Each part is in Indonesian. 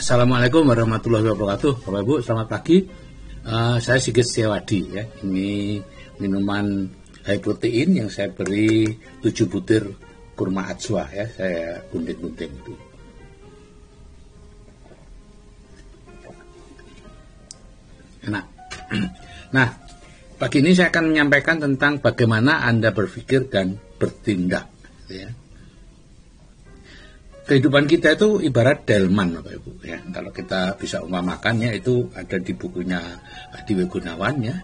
Assalamualaikum warahmatullahi wabarakatuh. Bapak Ibu, selamat pagi. Saya Sigit Setiawadi ya. Ini minuman high protein yang saya beri 7 butir kurma ajwa ya. Saya gunting-gunting itu. Enak. Nah, pagi ini saya akan menyampaikan tentang bagaimana Anda berpikir dan bertindak ya. Kehidupan kita itu ibarat delman, Bapak Ibu ya. Kalau kita bisa umpamakannya itu ada di bukunya Adi Gunawan ya.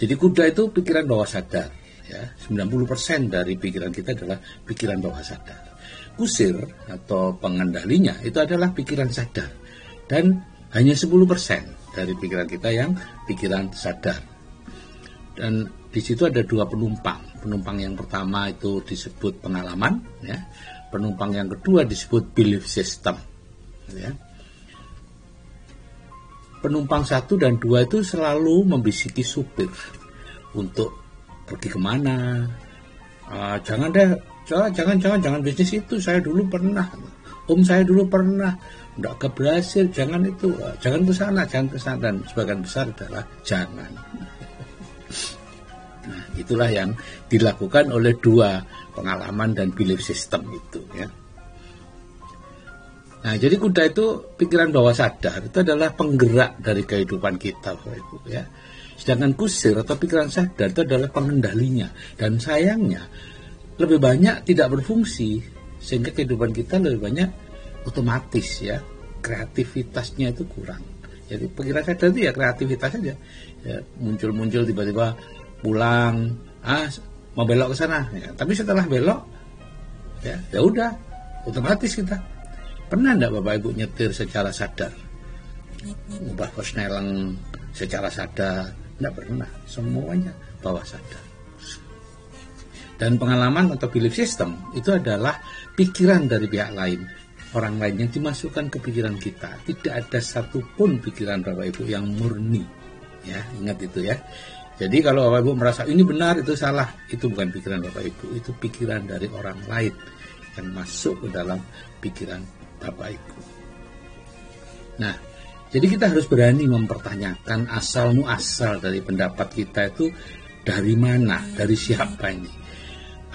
Jadi kuda itu pikiran bawah sadar ya. 90% dari pikiran kita adalah pikiran bawah sadar. Kusir atau pengendalinya itu adalah pikiran sadar. Dan hanya 10% dari pikiran kita yang pikiran sadar. Dan di situ ada 2 penumpang. Penumpang yang pertama itu disebut pengalaman ya. Penumpang yang kedua disebut belief system ya. Penumpang 1 dan 2 itu selalu membisiki supir untuk pergi kemana. Jangan bisnis itu, saya dulu pernah, saya dulu pernah, enggak berhasil, jangan itu, jangan ke sana, dan sebagian besar adalah jangan. Nah, itulah yang dilakukan oleh 2 pengalaman dan belief system itu ya. Nah, jadi kuda itu pikiran bawah sadar itu adalah penggerak dari kehidupan kita, Bapak Ibu ya. Sedangkan kusir atau pikiran sadar itu adalah pengendalinya, dan sayangnya lebih banyak tidak berfungsi sehingga kehidupan kita lebih banyak otomatis ya. Kreativitasnya itu kurang. Jadi pikiran sadar itu ya kreativitas saja. Ya, muncul tiba-tiba pulang, mau belok ke sana ya. Tapi setelah belok ya udah otomatis kita. Pernah enggak Bapak Ibu nyetir secara sadar, ubah persneling secara sadar? Enggak pernah, semuanya bawah sadar. Dan pengalaman atau belief system itu adalah pikiran dari pihak lain, orang lain yang dimasukkan ke pikiran kita. Tidak ada satupun pikiran Bapak Ibu yang murni ya, ingat itu ya. Jadi kalau Bapak Ibu merasa ini benar, itu salah, itu bukan pikiran Bapak Ibu, itu pikiran dari orang lain yang masuk ke dalam pikiran Bapak Ibu. Nah, jadi kita harus berani mempertanyakan asal muasal dari pendapat kita itu dari mana, dari siapa ini.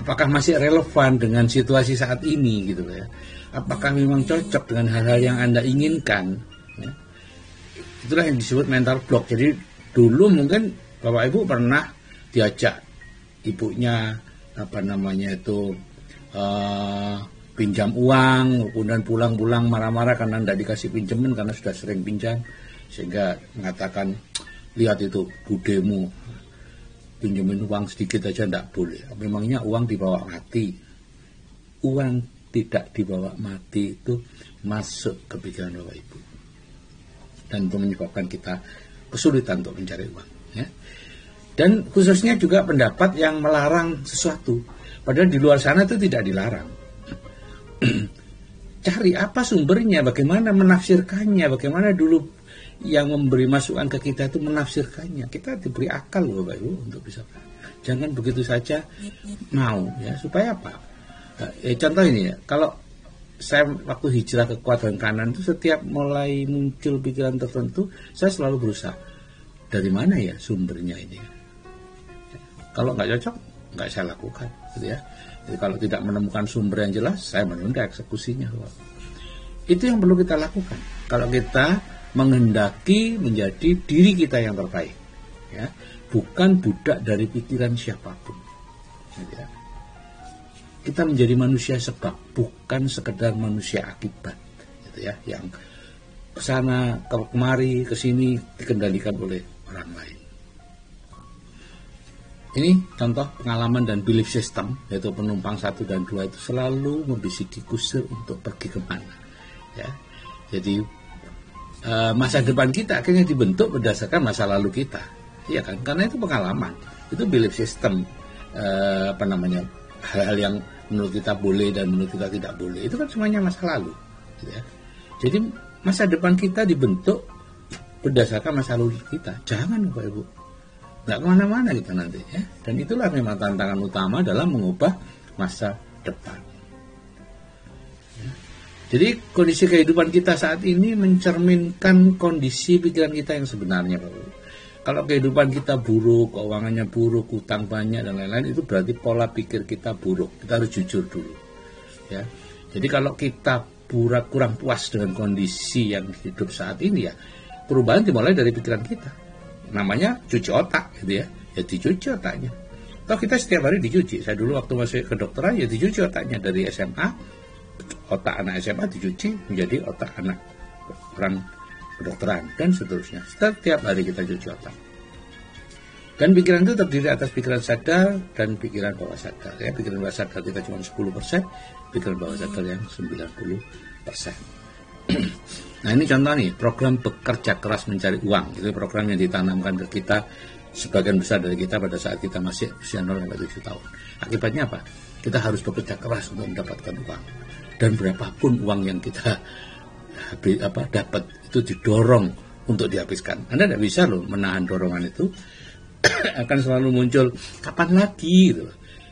Apakah masih relevan dengan situasi saat ini gitu ya. Apakah memang cocok dengan hal-hal yang Anda inginkan. Ya. Itulah yang disebut mental block. Jadi dulu mungkin Bapak Ibu pernah diajak ibunya pinjam uang, kemudian pulang-pulang marah-marah karena tidak dikasih pinjaman karena sudah sering pinjam, sehingga mengatakan, lihat itu budemu, pinjamin uang sedikit aja tidak boleh. Memangnya uang dibawa mati? Uang tidak dibawa mati itu masuk ke pikiran Bapak Ibu, dan itu menyebabkan kita kesulitan untuk mencari uang ya. Dan khususnya juga pendapat yang melarang sesuatu, padahal di luar sana itu tidak dilarang. Cari apa sumbernya, bagaimana menafsirkannya, bagaimana dulu yang memberi masukan ke kita itu menafsirkannya. Kita diberi akal Bapak Ibu untuk bisa. Jangan begitu saja mau ya, supaya apa? Contoh ini ya, kalau saya waktu hijrah ke kuadran kanan itu setiap mulai muncul pikiran tertentu, saya selalu berusaha, dari mana ya sumbernya ini? Kalau nggak cocok, nggak saya lakukan, gitu ya. Jadi kalau tidak menemukan sumber yang jelas, saya menunda eksekusinya. Itu yang perlu kita lakukan. Kalau kita menghendaki menjadi diri kita yang terbaik, ya, bukan budak dari pikiran siapapun. Gitu ya. Kita menjadi manusia sebab, bukan sekedar manusia akibat, gitu ya. Yang kesana, kemari, kesini dikendalikan oleh orang lain. Ini contoh pengalaman dan belief system, yaitu penumpang 1 dan 2 itu selalu membisiki kusir untuk pergi kemana. Ya. Jadi masa depan kita akhirnya dibentuk berdasarkan masa lalu kita, iya kan? Karena itu pengalaman, itu belief system, hal-hal yang menurut kita boleh dan menurut kita tidak boleh, itu kan semuanya masa lalu. Ya. Jadi masa depan kita dibentuk berdasarkan masa lalu kita. Jangan Bapak Ibu, nggak kemana-mana kita nanti ya. Dan itulah memang tantangan utama dalam mengubah masa depan ya. Jadi kondisi kehidupan kita saat ini mencerminkan kondisi pikiran kita yang sebenarnya, Pak. Kalau kehidupan kita buruk, keuangannya buruk, utang banyak dan lain-lain, itu berarti pola pikir kita buruk. Kita harus jujur dulu, ya. Jadi kalau kita kurang puas dengan kondisi yang hidup saat ini, ya perubahan dimulai dari pikiran kita. Namanya cuci otak, gitu ya. Ya dicuci otaknya. Toh kita setiap hari dicuci. Saya dulu waktu masih kedokteran, ya dicuci otaknya dari SMA. Otak anak SMA dicuci menjadi otak anak orang kedokteran dan seterusnya. Setiap hari kita cuci otak. Dan pikiran itu terdiri atas pikiran sadar dan pikiran bawah sadar. Ya, pikiran bawah sadar kita cuma 10%, pikiran bawah sadar yang 90%. Nah, ini contoh nih, program bekerja keras mencari uang. Itu program yang ditanamkan ke kita, sebagian besar dari kita pada saat kita masih usia 0-7 tahun. Akibatnya apa? Kita harus bekerja keras untuk mendapatkan uang. Dan berapapun uang yang kita dapat itu didorong untuk dihabiskan. Anda tidak bisa loh menahan dorongan itu. Akan selalu muncul, kapan lagi gitu.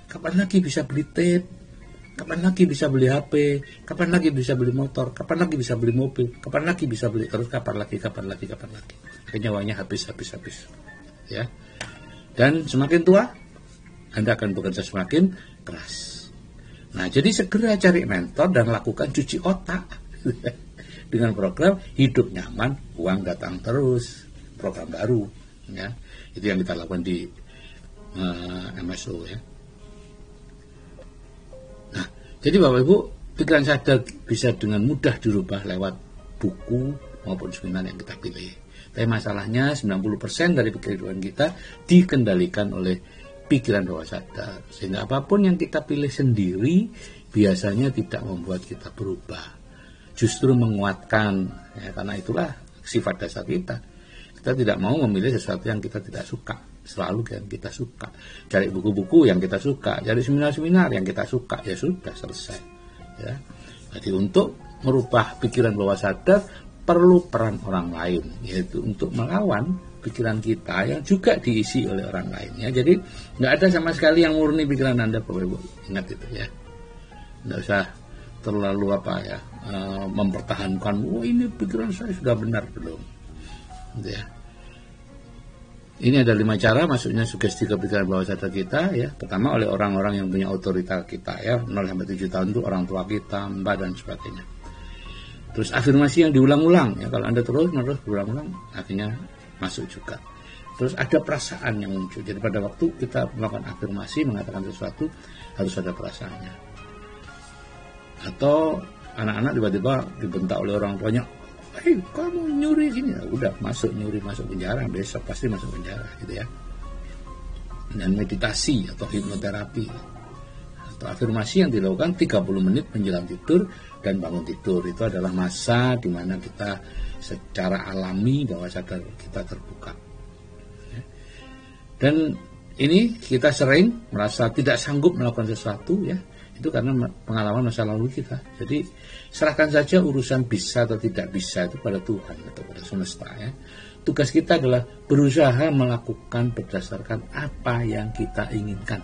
Kapan lagi bisa beli tape, kapan lagi bisa beli HP, kapan lagi bisa beli motor, kapan lagi bisa beli mobil, kapan lagi bisa beli, terus kapan lagi. Akhirnya uangnya habis. Ya. Dan semakin tua Anda akan bekerja semakin keras. Nah, jadi segera cari mentor dan lakukan cuci otak dengan program hidup nyaman, uang datang terus, program baru, ya. Itu yang kita lakukan di MSO, ya. Nah, jadi Bapak Ibu, pikiran sadar bisa dengan mudah dirubah lewat buku maupun seminar yang kita pilih. Tapi masalahnya 90% dari kehidupan kita dikendalikan oleh pikiran bawah sadar, sehingga apapun yang kita pilih sendiri biasanya tidak membuat kita berubah, justru menguatkan, ya, karena itulah sifat dasar kita. Kita tidak mau memilih sesuatu yang kita tidak suka, selalu yang kita suka. Cari buku-buku yang kita suka, cari seminar-seminar yang kita suka, ya sudah selesai, ya. Jadi untuk merubah pikiran bawah sadar perlu peran orang lain, yaitu untuk melawan pikiran kita yang juga diisi oleh orang lain, ya. Jadi nggak ada sama sekali yang murni pikiran Anda, Bapak Ibu. Ingat itu, ya. Nggak usah terlalu mempertahankan, ini pikiran saya sudah benar belum, gitu, ya. Ini ada 5 cara masuknya sugesti ke pikiran bawah sadar kita, ya. Pertama oleh orang-orang yang punya otoritas kita, ya. 0-7 tahun itu orang tua kita, mbak dan sebagainya. Terus afirmasi yang diulang-ulang, ya. Kalau Anda terus berulang-ulang, akhirnya masuk juga. Terus ada perasaan yang muncul. Jadi pada waktu kita melakukan afirmasi, mengatakan sesuatu, harus ada perasaannya. Atau anak-anak tiba-tiba dibentak oleh orang tuanya, hei kamu nyuri gini, ya, udah masuk penjara, besok pasti masuk penjara, gitu, ya. Dan meditasi atau hipnoterapi atau afirmasi yang dilakukan 30 menit menjelang tidur dan bangun tidur, itu adalah masa di mana kita secara alami bawah sadar kita terbuka, ya. Dan ini kita sering merasa tidak sanggup melakukan sesuatu, ya. Itu karena pengalaman masa lalu kita. Jadi serahkan saja urusan bisa atau tidak bisa itu pada Tuhan atau pada semesta, ya. Tugas kita adalah berusaha melakukan berdasarkan apa yang kita inginkan.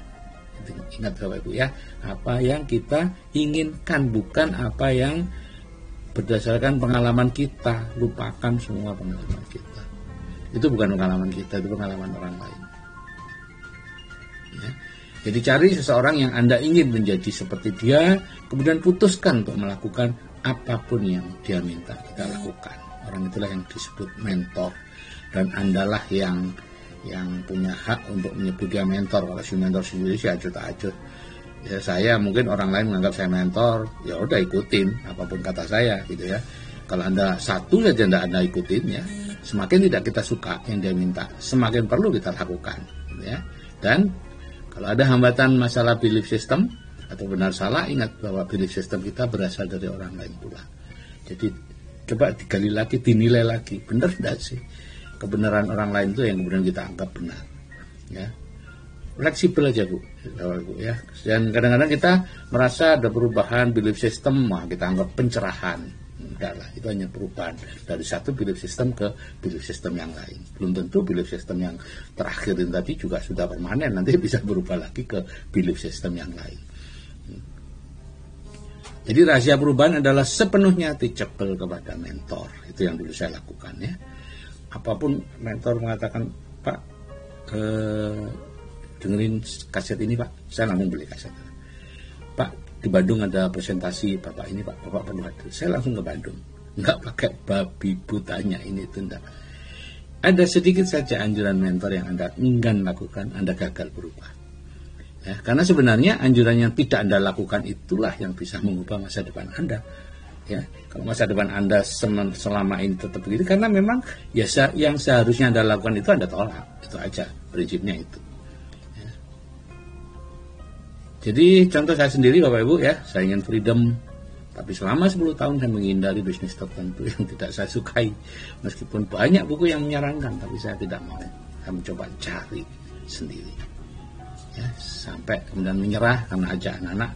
Ingat Bapak Ibu, ya, apa yang kita inginkan, bukan apa yang berdasarkan pengalaman kita. Lupakan semua pengalaman kita. Itu bukan pengalaman kita, itu pengalaman orang lain, ya. Jadi cari seseorang yang Anda ingin menjadi seperti dia, kemudian putuskan untuk melakukan apapun yang dia minta kita lakukan. Orang itulah yang disebut mentor, dan Andalah yang punya hak untuk menyebut dia mentor. Kalau si mentor sendiri sih acut-acut, ya. Saya mungkin orang lain menganggap saya mentor, ya udah ikutin apapun kata saya, gitu, ya. Kalau Anda satu saja Anda ikutin, ya, semakin tidak kita suka yang dia minta, semakin perlu kita lakukan, gitu, ya. Dan kalau ada hambatan masalah belief system atau benar salah, ingat bahwa belief system kita berasal dari orang lain pula. Jadi coba digali lagi, dinilai lagi, benar tidak sih kebenaran orang lain itu yang kemudian kita anggap benar, ya. Fleksibel aja, Bu, ya. Dan kadang-kadang kita merasa ada perubahan belief system, kita anggap pencerahan. Enggak lah, itu hanya perubahan dari satu belief system ke belief system yang lain. Belum tentu belief system yang terakhir ini tadi juga sudah permanen, nanti bisa berubah lagi ke belief system yang lain. Jadi rahasia perubahan adalah sepenuhnya teachable kepada mentor. Itu yang dulu saya lakukan ya. Apapun mentor mengatakan, Pak, dengerin kaset ini Pak, saya langsung beli kaset. Pak, di Bandung ada presentasi Bapak ini Pak, Bapak perlu hadir. Saya langsung ke Bandung, nggak pakai babi butanya ini itu enggak. Ada sedikit saja anjuran mentor yang Anda enggan lakukan, Anda gagal berubah. Ya, karena sebenarnya anjuran yang tidak Anda lakukan itulah yang bisa mengubah masa depan Anda. Ya, kalau masa depan Anda selama ini tetap begitu, karena memang ya yang seharusnya Anda lakukan itu Anda tolak, itu aja prinsipnya itu. Ya. Jadi contoh saya sendiri Bapak Ibu ya, saya ingin freedom. Tapi selama 10 tahun saya menghindari bisnis tertentu yang tidak saya sukai. Meskipun banyak buku yang menyarankan, tapi saya tidak mau. Saya mencoba cari sendiri. Ya, sampai kemudian menyerah karena ajak anak-anak.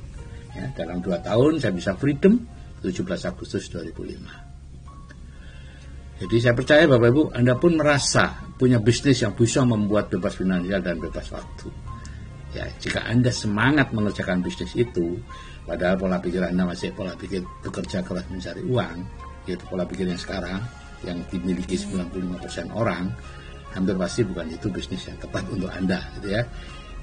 Ya, dalam 2 tahun saya bisa freedom 17 Agustus 2005. Jadi saya percaya Bapak Ibu, Anda pun merasa punya bisnis yang bisa membuat bebas finansial dan bebas waktu. Ya, jika Anda semangat mengerjakan bisnis itu, padahal pola pikir Anda masih pola pikir bekerja keras mencari uang, yaitu pola pikir yang sekarang, yang dimiliki 95% orang, hampir pasti bukan itu bisnis yang tepat untuk Anda, gitu ya.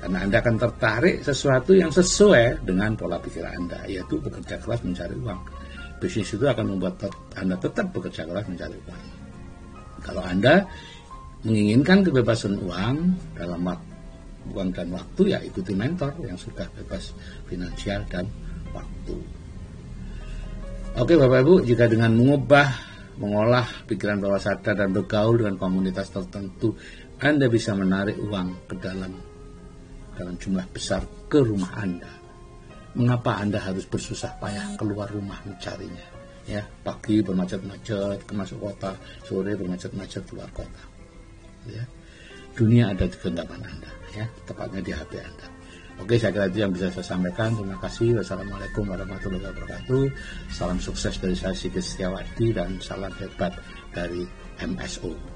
Karena Anda akan tertarik sesuatu yang sesuai dengan pola pikir Anda, yaitu bekerja keras mencari uang. Bisnis itu akan membuat Anda tetap bekerja keras mencari uang. Kalau Anda menginginkan kebebasan uang dalam uang dan waktu, ya ikuti mentor yang sudah bebas finansial dan waktu. Oke Bapak Ibu, jika dengan mengolah pikiran bawah sadar dan bergaul dengan komunitas tertentu, Anda bisa menarik uang ke dalam jumlah besar ke rumah Anda. Mengapa Anda harus bersusah payah keluar rumah mencarinya? Ya, pagi bermacet-macet ke masuk kota, sore bermacet-macet keluar kota. Ya, dunia ada di genggaman Anda, ya, tepatnya di hati Anda. Oke, saya kira itu yang bisa saya sampaikan. Terima kasih. Wassalamualaikum warahmatullahi wabarakatuh. Salam sukses dari saya Sigit Setiawadi dan salam hebat dari MSO.